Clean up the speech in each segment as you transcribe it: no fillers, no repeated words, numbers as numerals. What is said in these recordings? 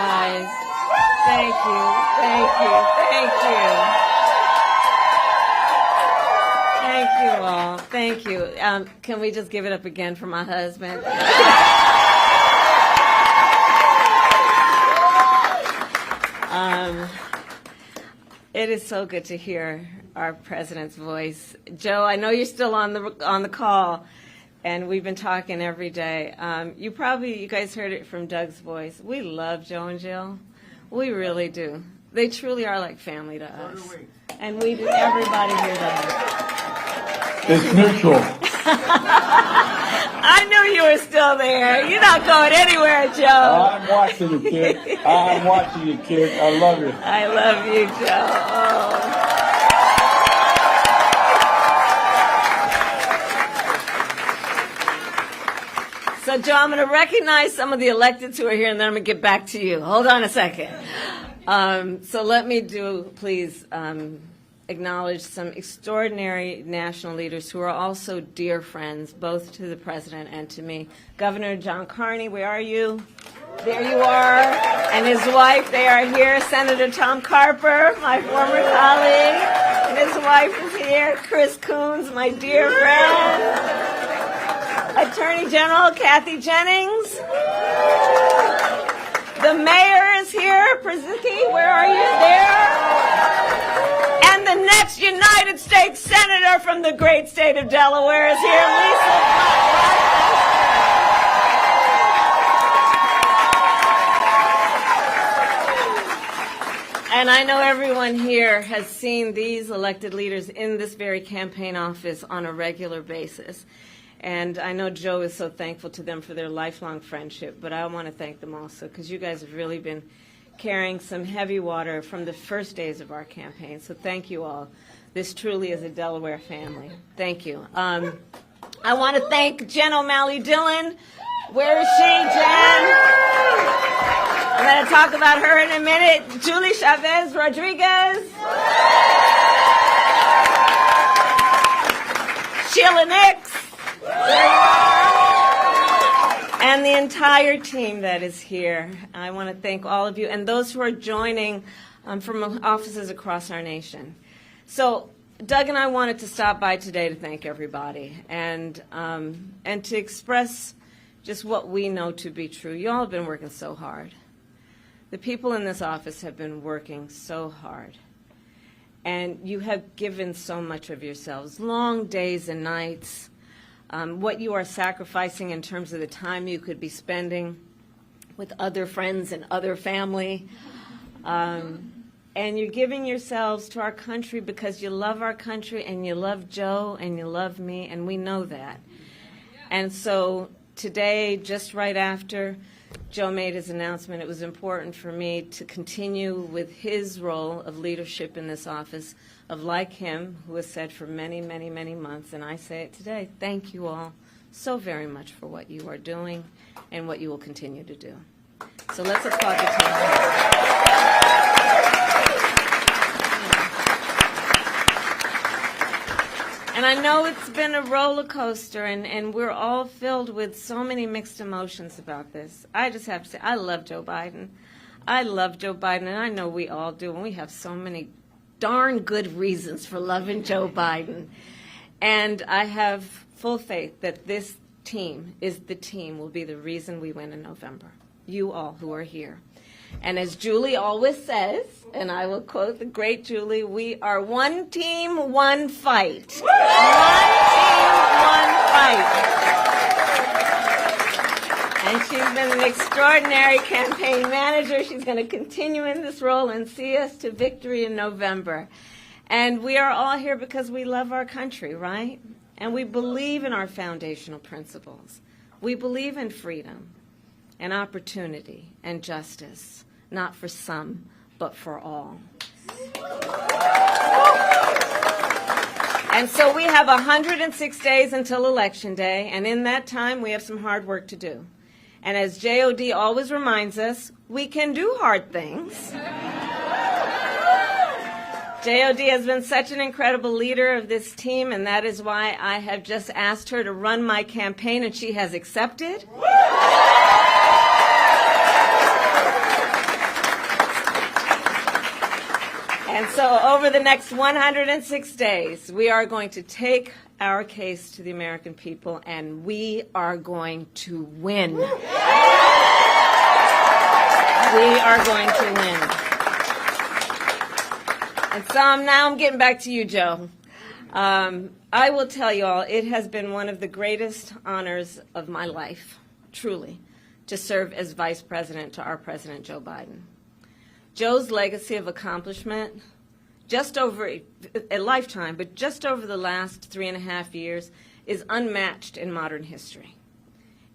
guys. Thank you, thank you, thank you. Thank you all, thank you. Can we just give it up again for my husband? It is so good to hear our president's voice. Joe, I know you're still on the call, and we've been talking every day. You guys heard it from Doug's voice. We love Joe and Jill. We really do. They truly are like family to us. So do we. And we do. Everybody here does. It's mutual. I knew you were still there. You're not going anywhere, Joe. I'm watching you, kid. I'm watching you, kid. I love you. I love you, Joe. Oh. So, Joe, I'm going to recognize some of the electeds who are here, and then I'm going to get back to you. Hold on a second. So let me please, acknowledge some extraordinary national leaders who are also dear friends, both to the president and to me. Governor John Carney, where are you? There you are. And his wife, they are here. Senator Tom Carper, my former colleague, and his wife is here. Chris Coons, my dear friend. Attorney General Kathy Jennings. The mayor is here. Przicki, where are you? There. And the next United States Senator from the great state of Delaware is here, Lisa Rochester. And I know everyone here has seen these elected leaders in this very campaign office on a regular basis. And I know Joe is so thankful to them for their lifelong friendship, but I want to thank them also because you guys have really been carrying some heavy water from the first days of our campaign. So thank you all. This truly is a Delaware family. Thank you. I want to thank Jen O'Malley Dillon. Where is she, Jen? I'm going to talk about her in a minute. Julie Chavez Rodriguez. Sheila Nix. And the entire team that is here. I want to thank all of you and those who are joining from offices across our nation. So Doug and I wanted to stop by today to thank everybody and to express just what we know to be true. You all have been working so hard. The people in this office have been working so hard. And you have given so much of yourselves, long days and nights. What you are sacrificing in terms of the time you could be spending with other friends and other family. And you're giving yourselves to our country because you love our country and you love Joe and you love me, and we know that. And so today, just right after Joe made his announcement, it was important for me to continue with his role of leadership in this office, of like him, who has said for many, many, many months, and I say it today, thank you all so very much for what you are doing and what you will continue to do. So let's applaud the team. And I know it's been a roller coaster, and we're all filled with so many mixed emotions about this. I just have to say, I love Joe Biden. I love Joe Biden, and I know we all do, and we have so many darn good reasons for loving Joe Biden. And I have full faith that this team will be the reason we win in November. You all who are here. And as Julie always says, and I will quote the great Julie, we are one team, one fight. One team, one fight. And she's been an extraordinary campaign manager. She's going to continue in this role and see us to victory in November. And we are all here because we love our country, right? And we believe in our foundational principles. We believe in freedom and opportunity and justice, not for some, but for all. And so we have 106 days until Election Day, and in that time we have some hard work to do. And as JOD always reminds us, we can do hard things. JOD has been such an incredible leader of this team, and that is why I have just asked her to run my campaign, and she has accepted. So over the next 106 days, we are going to take our case to the American people, and we are going to win. We are going to win. And so now I'm getting back to you, Joe. I will tell you all, it has been one of the greatest honors of my life, truly, to serve as Vice President to our President, Joe Biden. Joe's legacy of accomplishment, just over a lifetime, but just over the last 3.5 years, is unmatched in modern history.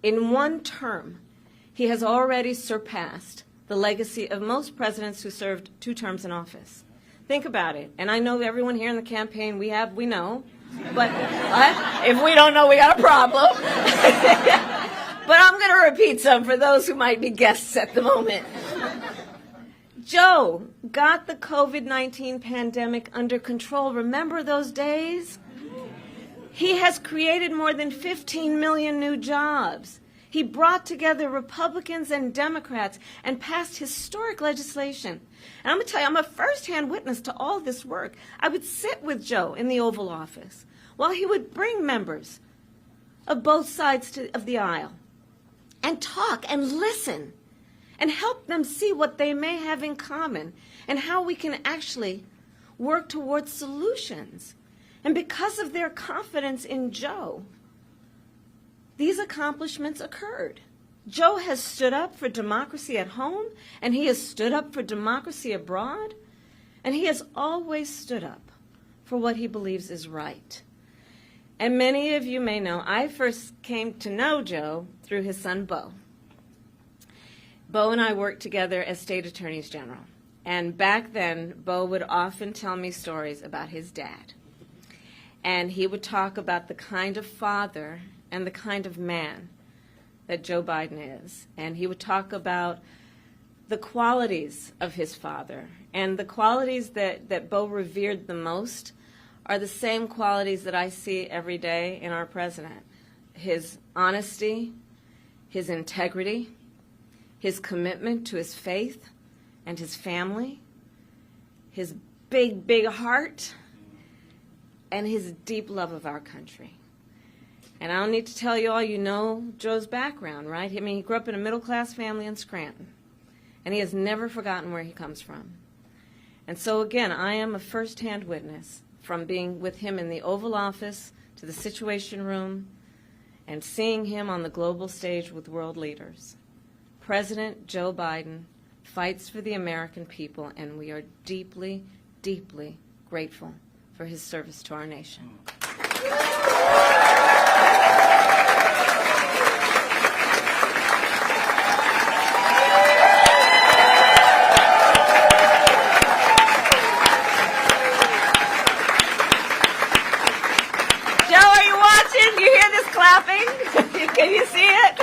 In one term, he has already surpassed the legacy of most presidents who served 2 terms in office. Think about it. And I know everyone here in the campaign, we know. But if we don't know, we got a problem. But I'm going to repeat some for those who might be guests at the moment. Joe got the COVID-19 pandemic under control. Remember those days? He has created more than 15 million new jobs. He brought together Republicans and Democrats and passed historic legislation. And I'm going to tell you, I'm a firsthand witness to all this work. I would sit with Joe in the Oval Office while he would bring members of both sides of the aisle and talk and listen and help them see what they may have in common and how we can actually work towards solutions. And because of their confidence in Joe, these accomplishments occurred. Joe has stood up for democracy at home, and he has stood up for democracy abroad, and he has always stood up for what he believes is right. And many of you may know, I first came to know Joe through his son, Beau. Beau and I worked together as state attorneys general. And back then, Beau would often tell me stories about his dad. And he would talk about the kind of father and the kind of man that Joe Biden is. And he would talk about the qualities of his father. And the qualities that Beau revered the most are the same qualities that I see every day in our president. His honesty, his integrity, his commitment to his faith and his family, his big, big heart, and his deep love of our country. And I don't need to tell you all, you know Joe's background, right? I mean, he grew up in a middle-class family in Scranton, and he has never forgotten where he comes from. And so, again, I am a first-hand witness from being with him in the Oval Office to the Situation Room and seeing him on the global stage with world leaders. President Joe Biden fights for the American people, and we are deeply, deeply grateful for his service to our nation. Can you see it?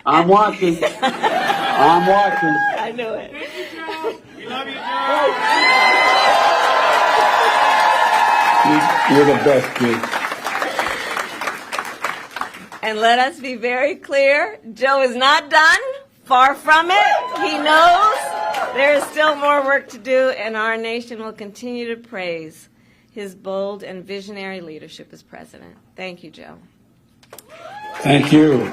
I'm watching. I'm watching. I knew it. Thank you, Joe. We love you, Joe. You're the best, kid. And let us be very clear, Joe is not done. Far from it. He knows there is still more work to do, and our nation will continue to praise his bold and visionary leadership as president. Thank you, Joe. Thank you.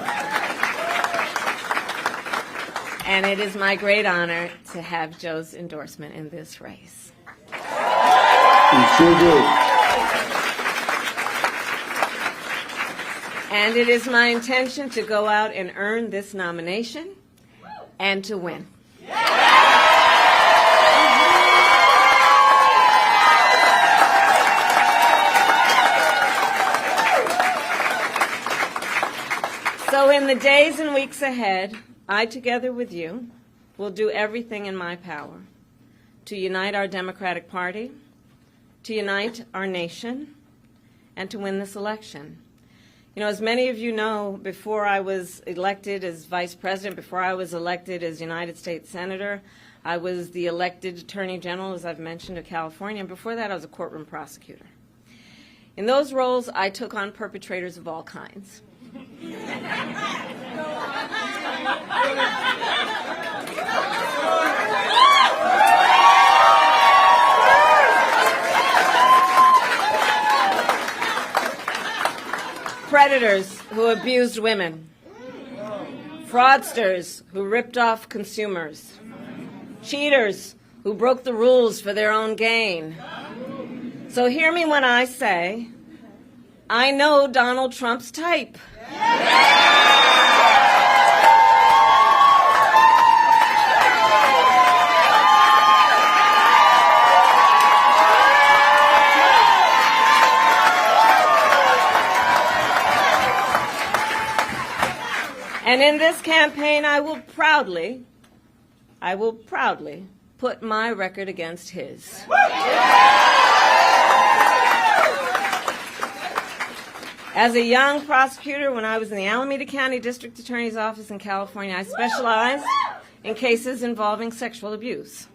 And it is my great honor to have Joe's endorsement in this race. You sure do. And it is my intention to go out and earn this nomination and to win. So in the days and weeks ahead, I, together with you, will do everything in my power to unite our Democratic Party, to unite our nation, and to win this election. You know, as many of you know, before I was elected as Vice President, before I was elected as United States Senator, I was the elected Attorney General, as I've mentioned, of California, and before that I was a courtroom prosecutor. In those roles, I took on perpetrators of all kinds. predators who abused women, fraudsters who ripped off consumers, cheaters who broke the rules for their own gain. So hear me when I say, I know Donald Trump's type. And in this campaign, I will proudly put my record against his. As a young prosecutor, when I was in the Alameda County District Attorney's Office in California, I specialized in cases involving sexual abuse.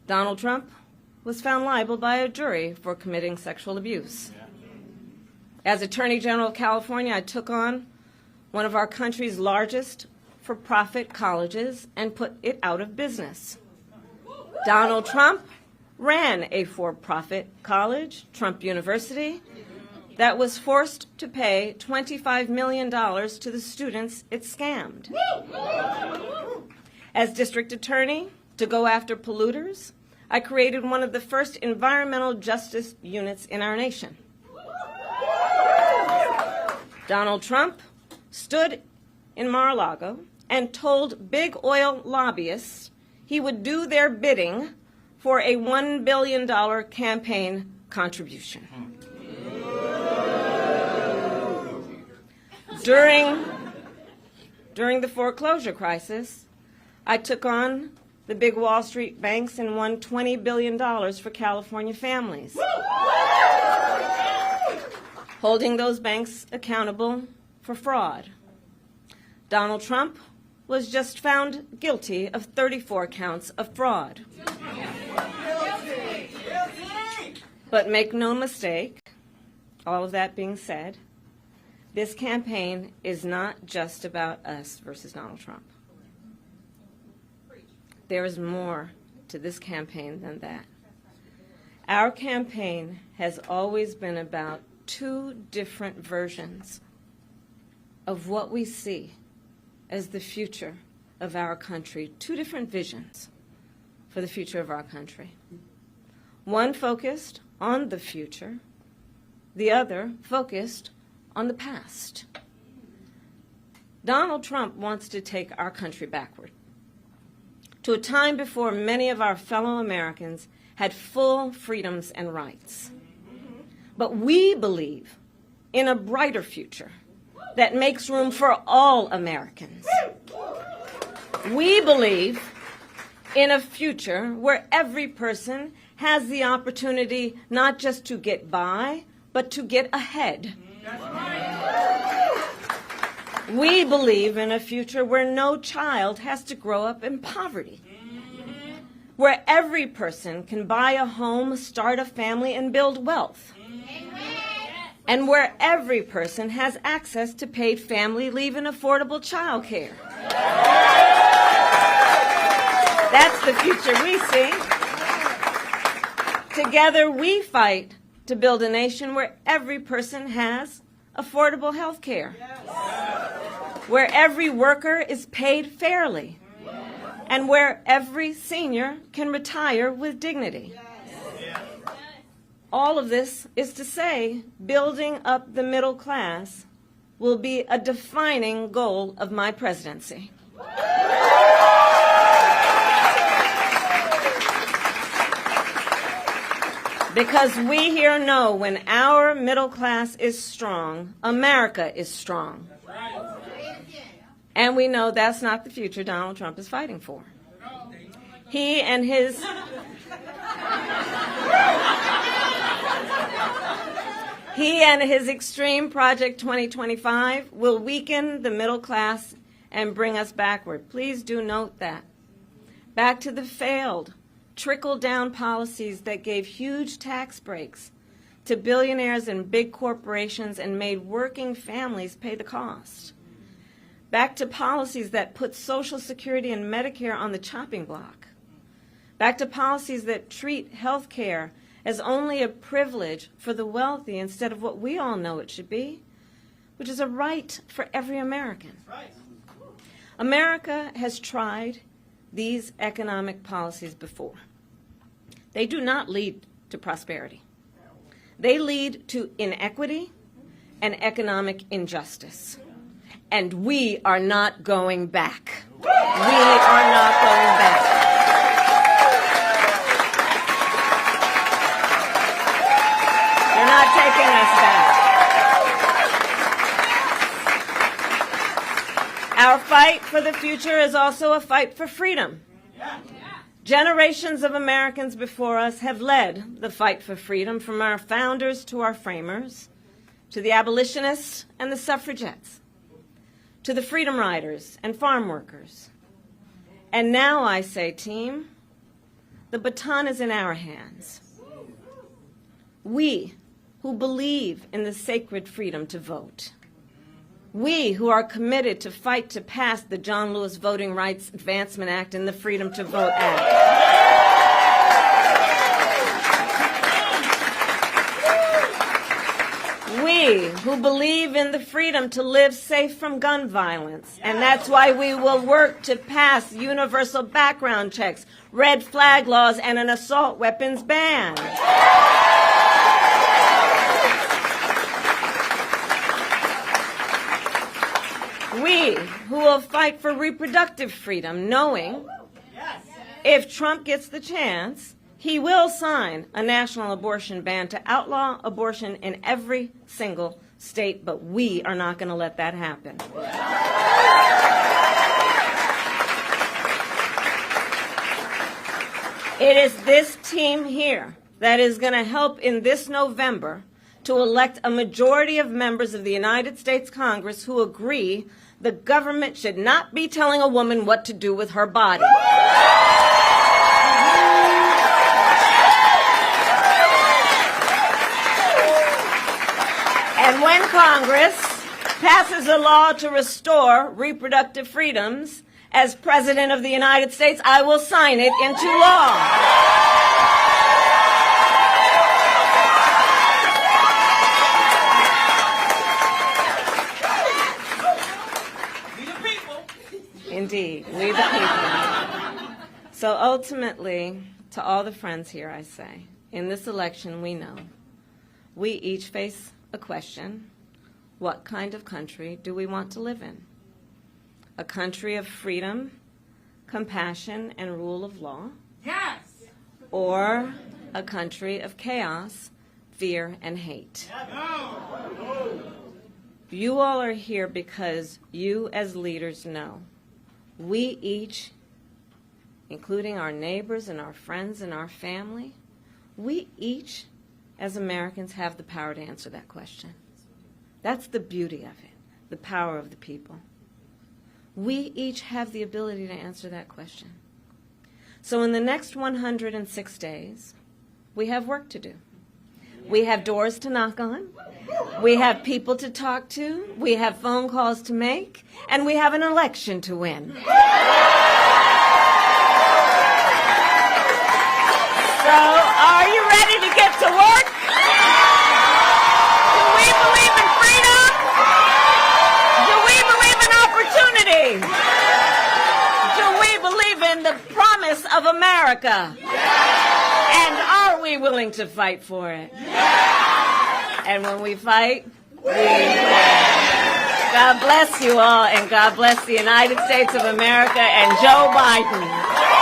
Donald Trump was found liable by a jury for committing sexual abuse. As Attorney General of California, I took on one of our country's largest for-profit colleges and put it out of business. Donald Trump ran a for-profit college, Trump University, that was forced to pay $25 million to the students it scammed. As district attorney, to go after polluters, I created one of the first environmental justice units in our nation. Donald Trump stood in Mar-a-Lago and told big oil lobbyists he would do their bidding for a $1 billion campaign contribution. During the foreclosure crisis, I took on the big Wall Street banks and won $20 billion for California families, holding those banks accountable for fraud. Donald Trump was just found guilty of 34 counts of fraud. But make no mistake, all of that being said, this campaign is not just about us versus Donald Trump. There is more to this campaign than that. Our campaign has always been about two different versions of what we see as the future of our country, two different visions for the future of our country. One focused on the future, the other focused on the past. Donald Trump wants to take our country backward to a time before many of our fellow Americans had full freedoms and rights. But we believe in a brighter future that makes room for all Americans. We believe in a future where every person has the opportunity not just to get by, but to get ahead. We believe in a future where no child has to grow up in poverty, where every person can buy a home, start a family, and build wealth, and where every person has access to paid family leave and affordable child care. That's the future we see. Together we fight to build a nation where every person has affordable health care, where every worker is paid fairly, and where every senior can retire with dignity. All of this is to say, building up the middle class will be a defining goal of my presidency. Because we here know when our middle class is strong, America is strong. And we know that's not the future Donald Trump is fighting for. He and his extreme Project 2025 will weaken the middle class and bring us backward. Please do note that. Back to the failed trickle-down policies that gave huge tax breaks to billionaires and big corporations and made working families pay the cost. Back to policies that put Social Security and Medicare on the chopping block. Back to policies that treat health care as only a privilege for the wealthy instead of what we all know it should be. which is a right for every American. America has tried these economic policies before. They do not lead to prosperity. They lead to inequity and economic injustice. And we are not going back. We are not going back. You're not taking us back. Our fight for the future is also a fight for freedom. Generations of Americans before us have led the fight for freedom, from our founders to our framers, to the abolitionists and the suffragettes, to the freedom riders and farm workers. And now I say, team, the baton is in our hands. We who believe in the sacred freedom to vote, we who are committed to fight to pass the John Lewis Voting Rights Advancement Act and the Freedom to Vote Act. We who believe in the freedom to live safe from gun violence, and that's why we will work to pass universal background checks, red flag laws, and an assault weapons ban. We who will fight for reproductive freedom, knowing if Trump gets the chance, he will sign a national abortion ban to outlaw abortion in every single state, but we are not going to let that happen. It is this team here that is going to help in this November to elect a majority of members of the United States Congress who agree the government should not be telling a woman what to do with her body. And when Congress passes a law to restore reproductive freedoms, as President of the United States, I will sign it into law. Indeed, we the people. So ultimately, to all the friends here, I say, in this election, we know we each face a question: what kind of country do we want to live in? A country of freedom, compassion, and rule of law? Yes! Or a country of chaos, fear, and hate? No! You all are here because you as leaders know we each, including our neighbors and our friends and our family, we each as Americans have the power to answer that question. That's the beauty of it, the power of the people. We each have the ability to answer that question. So in the next 106 days, we have work to do. We have doors to knock on. We have people to talk to. We have phone calls to make. And we have an election to win. So are you ready to get to work? Do we believe in freedom? Do we believe in opportunity? Do we believe in the promise of America? And are we willing to fight for it? And when we fight, we win. God bless you all, and God bless the United States of America and Joe Biden.